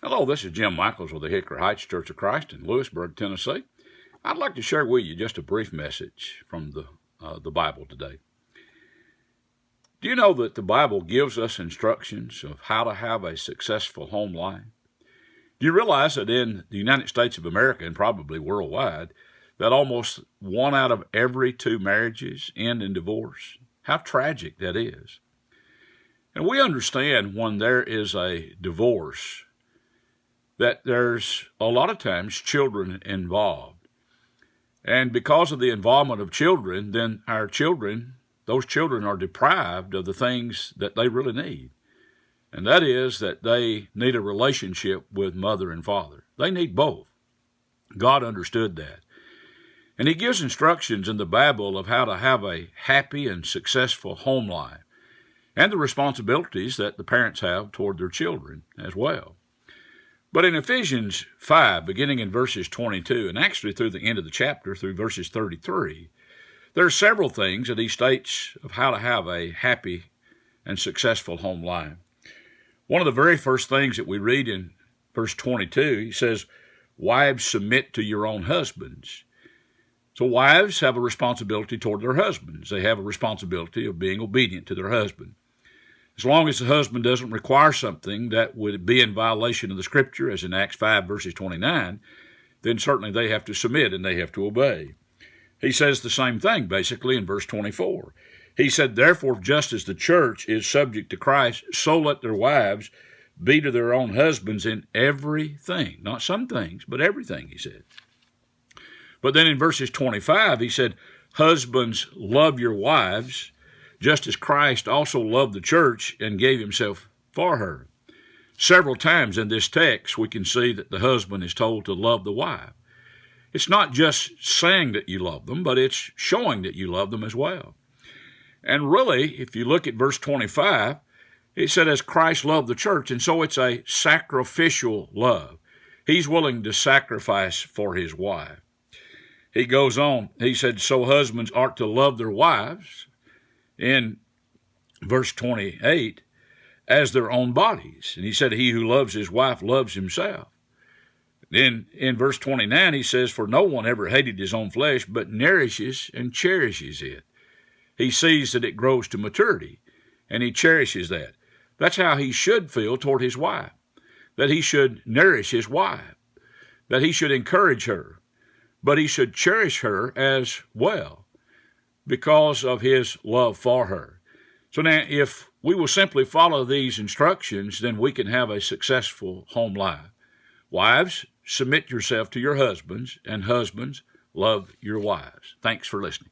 Hello, this is Jim Michaels with the Hickory Heights Church of Christ in Lewisburg, Tennessee. I'd like to share with you just a brief message from the Bible today. Do you know that the Bible gives us instructions of how to have a successful home life? Do you realize that in the United States of America and probably worldwide, that almost 1 out of every 2 marriages end in divorce? How tragic that is. And we understand when there is a divorce that there's a lot of times children involved. And because of the involvement of children, then those children are deprived of the things that they really need. And that is that they need a relationship with mother and father. They need both. God understood that. And He gives instructions in the Bible of how to have a happy and successful home life and the responsibilities that the parents have toward their children as well. But in Ephesians 5, beginning in verses 22, and actually through the end of the chapter, through verses 33, there are several things that he states of how to have a happy and successful home life. One of the very first things that we read in verse 22, he says, "Wives, submit to your own husbands." So wives have a responsibility toward their husbands. They have a responsibility of being obedient to their husband. As long as the husband doesn't require something that would be in violation of the Scripture, as in Acts 5, verses 29, then certainly they have to submit and they have to obey. He says the same thing, basically, in verse 24. He said, "Therefore, just as the church is subject to Christ, so let their wives be to their own husbands in everything." Not some things, but everything, he said. But then in verses 25, he said, "Husbands, love your wives, just as Christ also loved the church and gave himself for her." Several times in this text, we can see that the husband is told to love the wife. It's not just saying that you love them, but it's showing that you love them as well. And really, if you look at verse 25, it said, "As Christ loved the church," and so it's a sacrificial love. He's willing to sacrifice for his wife. He goes on, he said, "So husbands ought to love their wives," in verse 28, "as their own bodies." And he said, "He who loves his wife loves himself." Then in verse 29, he says, "For no one ever hated his own flesh, but nourishes and cherishes it." He sees that it grows to maturity, and he cherishes that. That's how he should feel toward his wife, that he should nourish his wife, that he should encourage her, but he should cherish her as well, because of his love for her. So now, if we will simply follow these instructions, then we can have a successful home life. Wives, submit yourself to your husbands, and husbands, love your wives. Thanks for listening.